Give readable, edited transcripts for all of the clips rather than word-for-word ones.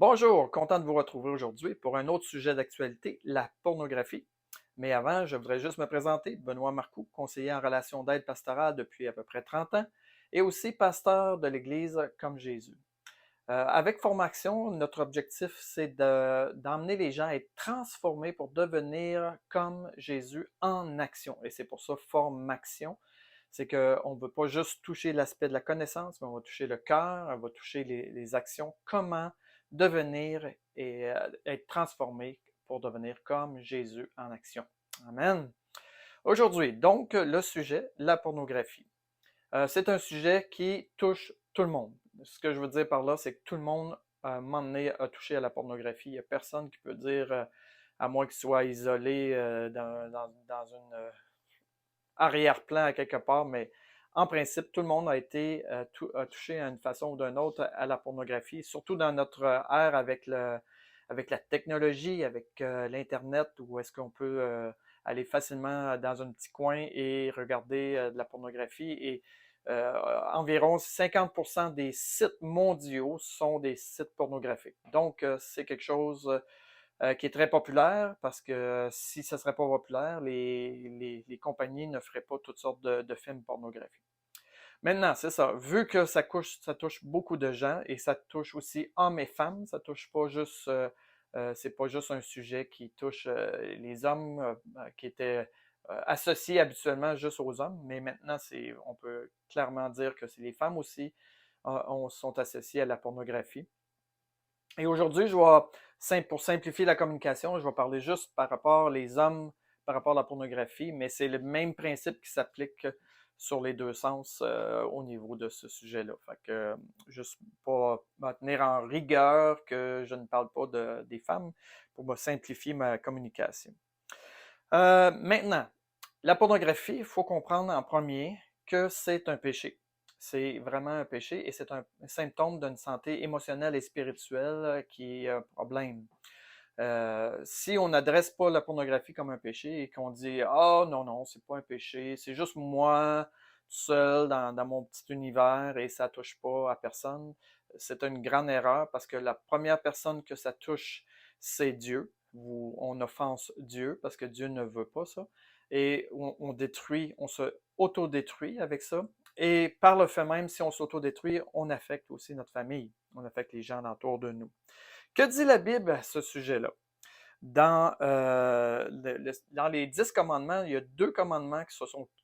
Bonjour, content de vous retrouver aujourd'hui pour un autre sujet d'actualité, la pornographie. Mais avant, je voudrais juste me présenter, Benoît Marcoux, conseiller en relations d'aide pastorale depuis à peu près 30 ans et aussi pasteur de l'Église comme Jésus. Avec Formation, notre objectif, c'est d'emmener les gens à être transformés pour devenir comme Jésus en action. Et c'est pour ça Formation. C'est qu'on ne veut pas juste toucher l'aspect de la connaissance, mais on va toucher le cœur, on va toucher les actions, comment devenir et être transformé pour devenir comme Jésus en action. Amen. Aujourd'hui, donc, le sujet, la pornographie. C'est un sujet qui touche tout le monde. Ce que je veux dire par là, c'est que tout le monde, à un moment donné, a touché à la pornographie. Il n'y a personne qui peut dire, à moins qu'il soit isolé dans une arrière-plan à quelque part, mais en principe, tout le monde a touché à une façon ou d'une autre à la pornographie, surtout dans notre ère avec la technologie, avec l'Internet, où est-ce qu'on peut aller facilement dans un petit coin et regarder de la pornographie. Et environ 50% des sites mondiaux sont des sites pornographiques. Donc, c'est quelque chose qui est très populaire parce que si ça serait pas populaire, les compagnies ne feraient pas toutes sortes de films pornographiques. Maintenant, c'est ça. Vu que ça touche beaucoup de gens et ça touche aussi hommes et femmes, ça touche pas juste, c'est pas juste un sujet qui touche les hommes qui étaient associés habituellement juste aux hommes, mais maintenant, on peut clairement dire que c'est les femmes aussi sont associées à la pornographie. Et aujourd'hui, pour simplifier la communication, je vais parler juste par rapport les hommes, par rapport à la pornographie, mais c'est le même principe qui s'applique sur les deux sens au niveau de ce sujet-là. Fait que juste pour me tenir en rigueur que je ne parle pas des femmes, pour me simplifier ma communication. Maintenant, la pornographie, il faut comprendre en premier que c'est un péché. C'est vraiment un péché et c'est un symptôme d'une santé émotionnelle et spirituelle qui est un problème. Si on n'adresse pas la pornographie comme un péché et qu'on dit ah non non c'est pas un péché, c'est juste moi seul dans mon petit univers et ça touche pas à personne, c'est une grande erreur parce que la première personne que ça touche c'est Dieu. On offense Dieu parce que Dieu ne veut pas ça et on se autodétruit avec ça. Et par le fait même, si on s'autodétruit, on affecte aussi notre famille, on affecte les gens autour de nous. Que dit la Bible à ce sujet-là? Dans les 10 commandements, il y a 2 commandements qui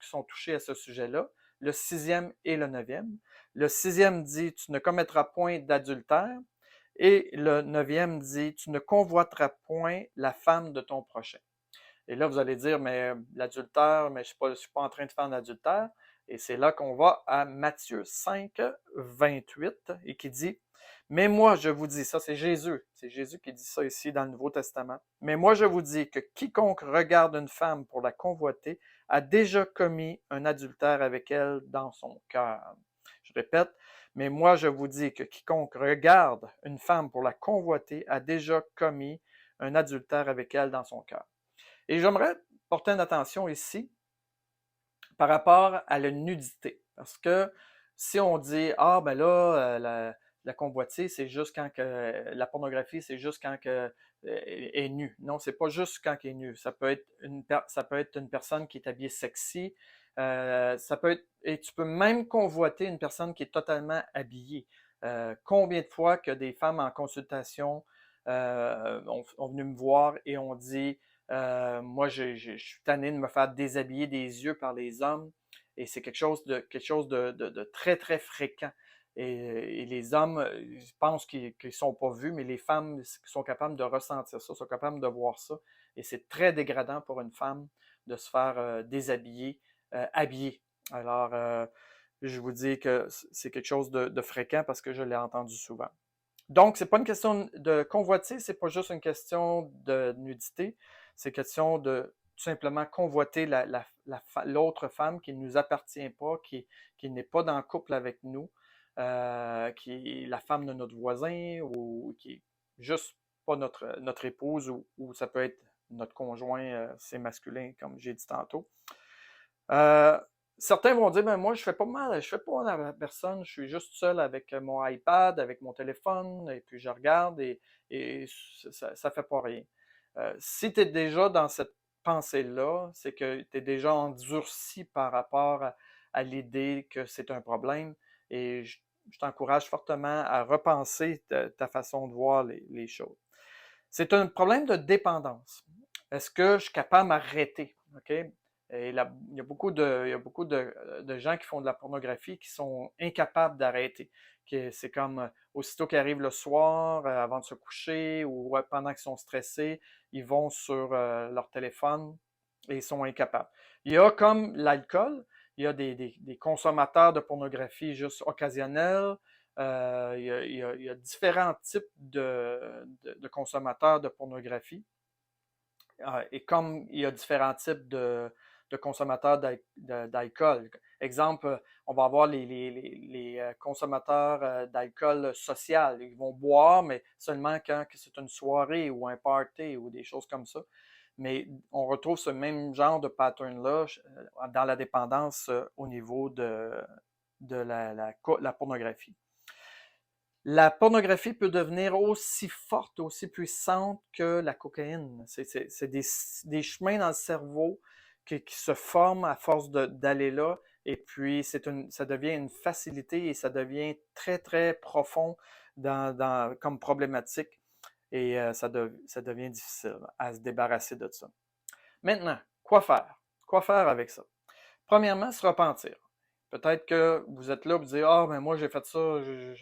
sont touchés à ce sujet-là, le sixième et le neuvième. Le sixième dit, tu ne commettras point d'adultère, et le neuvième dit, tu ne convoiteras point la femme de ton prochain. Et là, vous allez dire, mais l'adultère, mais je ne suis pas en train de faire l'adultère. Et c'est là qu'on va à Matthieu 5, 28, et qui dit, mais moi je vous dis, ça c'est Jésus qui dit ça ici dans le Nouveau Testament, mais moi je vous dis que quiconque regarde une femme pour la convoiter a déjà commis un adultère avec elle dans son cœur. Je répète, mais moi je vous dis que quiconque regarde une femme pour la convoiter a déjà commis un adultère avec elle dans son cœur. Et j'aimerais porter une attention ici par rapport à la nudité. Parce que si on dit, ah ben là, la convoitise, c'est juste quand que la pornographie, c'est juste quand que est nue. Non, c'est pas juste quand qu'elle est nue. Ça peut être une personne qui est habillée sexy. Ça peut être, et tu peux même convoiter une personne qui est totalement habillée. Combien de fois que des femmes en consultation ont venu me voir et ont dit moi, je suis tanné de me faire déshabiller des yeux par les hommes et c'est quelque chose de très, très fréquent. Et les hommes ils pensent qu'ils ne sont pas vus, mais les femmes sont capables de ressentir ça, sont capables de voir ça. Et c'est très dégradant pour une femme de se faire déshabiller, habiller. Alors, je vous dis que c'est quelque chose de fréquent parce que je l'ai entendu souvent. Donc, c'est pas une question de convoiter, c'est pas juste une question de nudité, c'est question de tout simplement convoiter l'autre femme qui ne nous appartient pas, qui n'est pas dans le couple avec nous, qui est la femme de notre voisin ou qui est juste pas notre épouse ou ça peut être notre conjoint, c'est masculin, comme j'ai dit tantôt. Euh, certains vont dire, ben moi, je fais pas mal à personne, je suis juste seul avec mon iPad, avec mon téléphone, et puis je regarde et ça fait pas rien. Si tu es déjà dans cette pensée-là, c'est que tu es déjà endurci par rapport à l'idée que c'est un problème et je t'encourage fortement à repenser ta façon de voir les choses. C'est un problème de dépendance. Est-ce que je suis capable de m'arrêter? OK? Et là, il y a beaucoup de gens qui font de la pornographie qui sont incapables d'arrêter. C'est comme aussitôt qu'ils arrivent le soir, avant de se coucher ou pendant qu'ils sont stressés, ils vont sur leur téléphone et ils sont incapables. Il y a comme l'alcool, il y a des consommateurs de pornographie juste occasionnels, il y a différents types de consommateurs de pornographie. Et comme il y a différents types de consommateurs d'alcool. Exemple, on va avoir les consommateurs d'alcool social. Ils vont boire, mais seulement quand c'est une soirée ou un party ou des choses comme ça. Mais on retrouve ce même genre de pattern-là dans la dépendance au niveau de la pornographie. La pornographie peut devenir aussi forte, aussi puissante que la cocaïne. C'est des chemins dans le cerveau qui se forment à force d'aller là, et puis ça devient une facilité et ça devient très, très profond comme problématique, et ça devient difficile à se débarrasser de ça. Maintenant, quoi faire? Quoi faire avec ça? Premièrement, se repentir. Peut-être que vous êtes là, vous dites, ah, ben moi j'ai fait ça, je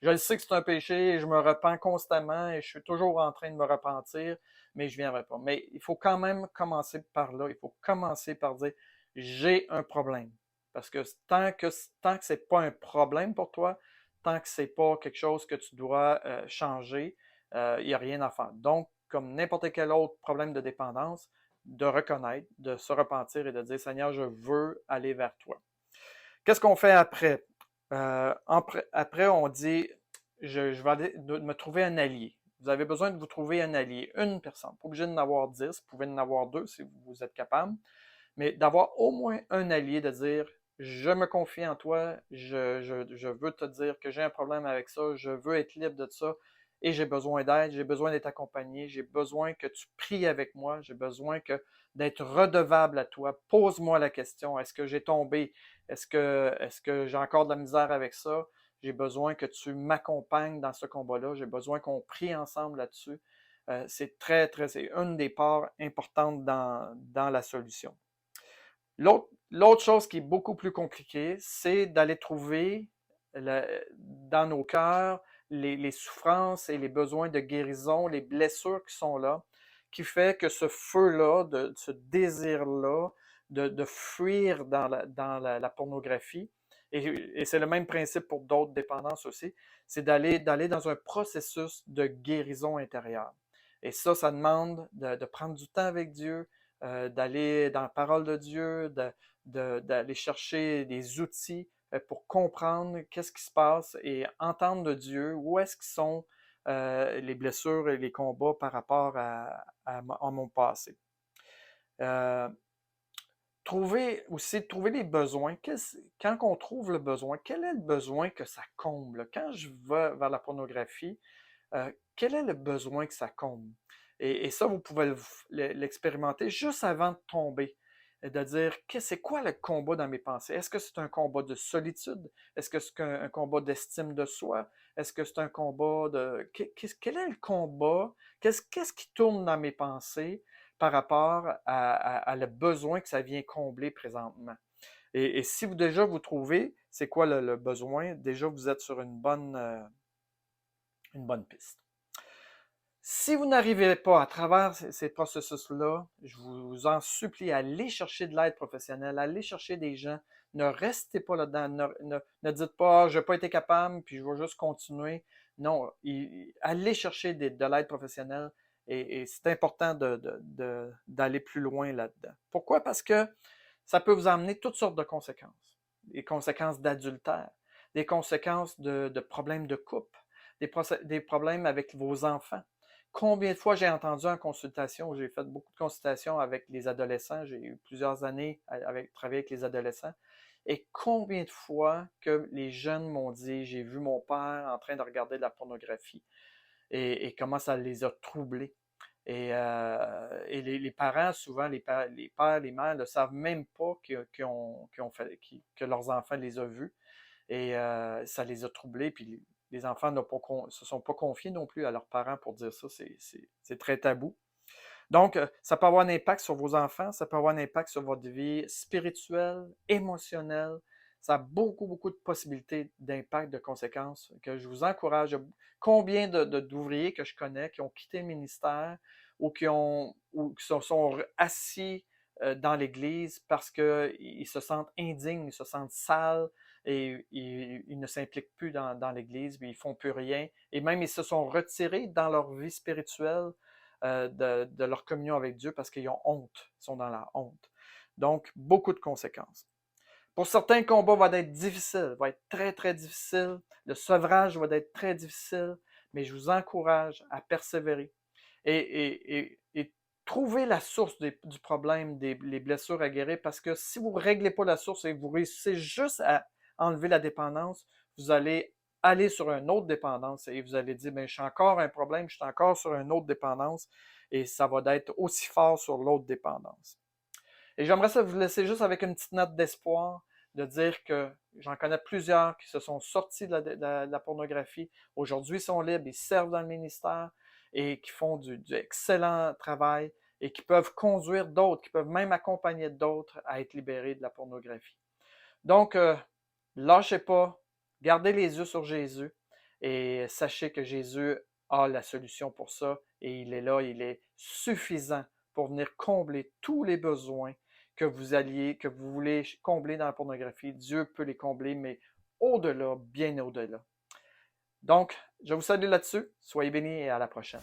le sais que c'est un péché, et je me repens constamment et je suis toujours en train de me repentir, mais je ne viendrai pas. Mais il faut quand même commencer par là. Il faut commencer par dire, j'ai un problème. Parce que tant que c'est pas un problème pour toi, tant que c'est pas quelque chose que tu dois changer, il n'y a rien à faire. Donc, comme n'importe quel autre problème de dépendance, de reconnaître, de se repentir et de dire, Seigneur, je veux aller vers toi. Qu'est-ce qu'on fait après? Après, on dit, je vais aller me trouver un allié. Vous avez besoin de vous trouver un allié, une personne. Pas obligé d'en avoir 10, vous pouvez en avoir 2 si vous êtes capable, mais d'avoir au moins un allié, de dire, je me confie en toi, je veux te dire que j'ai un problème avec ça, je veux être libre de ça, et j'ai besoin d'aide, j'ai besoin d'être accompagné, j'ai besoin que tu pries avec moi, j'ai besoin d'être redevable à toi. Pose-moi la question, est-ce que j'ai tombé? Est-ce que j'ai encore de la misère avec ça? J'ai besoin que tu m'accompagnes dans ce combat-là, j'ai besoin qu'on prie ensemble là-dessus. C'est une des parts importantes dans la solution. L'autre chose qui est beaucoup plus compliquée, c'est d'aller trouver dans nos cœurs les souffrances et les besoins de guérison, les blessures qui sont là, qui fait que ce feu-là, ce désir-là, de fuir dans la pornographie, et c'est le même principe pour d'autres dépendances aussi, c'est d'aller dans un processus de guérison intérieure. Et ça demande de prendre du temps avec Dieu, d'aller dans la parole de Dieu, d'aller chercher des outils pour comprendre qu'est-ce qui se passe et entendre de Dieu où est-ce qu'ils sont les blessures et les combats par rapport à mon passé. Euh, trouver les besoins. Quand on trouve le besoin, quel est le besoin que ça comble? Quand je vais vers la pornographie, quel est le besoin que ça comble? Et ça, vous pouvez l'expérimenter juste avant de tomber, et de dire, c'est quoi le combat dans mes pensées? Est-ce que c'est un combat de solitude? Est-ce que c'est un combat d'estime de soi? Est-ce que c'est un combat de... Quel est le combat? Qu'est-ce qui tourne dans mes pensées par rapport à le besoin que ça vient combler présentement? Et si déjà vous trouvez c'est quoi le besoin, déjà vous êtes sur une bonne piste. Si vous n'arrivez pas à travers ces processus-là, je vous en supplie, allez chercher de l'aide professionnelle, allez chercher des gens, ne restez pas là-dedans, ne dites pas je n'ai pas été capable, puis je vais juste continuer. Non, allez chercher de l'aide professionnelle, et c'est important d'aller plus loin là-dedans. Pourquoi? Parce que ça peut vous amener toutes sortes de conséquences. Des conséquences d'adultère, des conséquences de problèmes de couple, des problèmes avec vos enfants. Combien de fois j'ai entendu en consultation, j'ai fait beaucoup de consultations avec les adolescents, j'ai eu plusieurs années avec travailler avec les adolescents, et combien de fois que les jeunes m'ont dit, j'ai vu mon père en train de regarder de la pornographie et comment ça les a troublés. Et les parents, souvent, les pères, les mères ne savent même pas que leurs enfants les ont vus. Et ça les a troublés. Puis les enfants se sont pas confiés non plus à leurs parents pour dire ça. C'est très tabou. Donc, ça peut avoir un impact sur vos enfants, ça peut avoir un impact sur votre vie spirituelle, émotionnelle. Ça a beaucoup, beaucoup de possibilités d'impact, de conséquences que je vous encourage. Combien d'ouvriers que je connais qui ont quitté le ministère ou qui se sont assis dans l'Église parce qu'ils se sentent indignes, ils se sentent sales et ils ne s'impliquent plus dans l'Église, mais ils font plus rien. Et même ils se sont retirés dans leur vie spirituelle de leur communion avec Dieu parce qu'ils ont honte, ils sont dans la honte. Donc, beaucoup de conséquences. Pour certains, le combat va être difficile, va être très, très difficile. Le sevrage va être très difficile, mais je vous encourage à persévérer et trouver la source du problème, les blessures à guérir, parce que si vous ne réglez pas la source et vous réussissez juste à enlever la dépendance, vous allez aller sur une autre dépendance et vous allez dire, ben, je suis encore un problème, je suis encore sur une autre dépendance et ça va être aussi fort sur l'autre dépendance. Et j'aimerais ça vous laisser juste avec une petite note d'espoir, de dire que j'en connais plusieurs qui se sont sortis de la pornographie. Aujourd'hui, ils sont libres, ils servent dans le ministère et qui font du excellent travail et qui peuvent conduire d'autres, qui peuvent même accompagner d'autres à être libérés de la pornographie. Donc, lâchez pas, gardez les yeux sur Jésus et sachez que Jésus a la solution pour ça et il est là, il est suffisant pour venir combler tous les besoins que vous voulez combler dans la pornographie. Dieu peut les combler, mais au-delà, bien au-delà. Donc, je vous salue là-dessus. Soyez bénis et à la prochaine.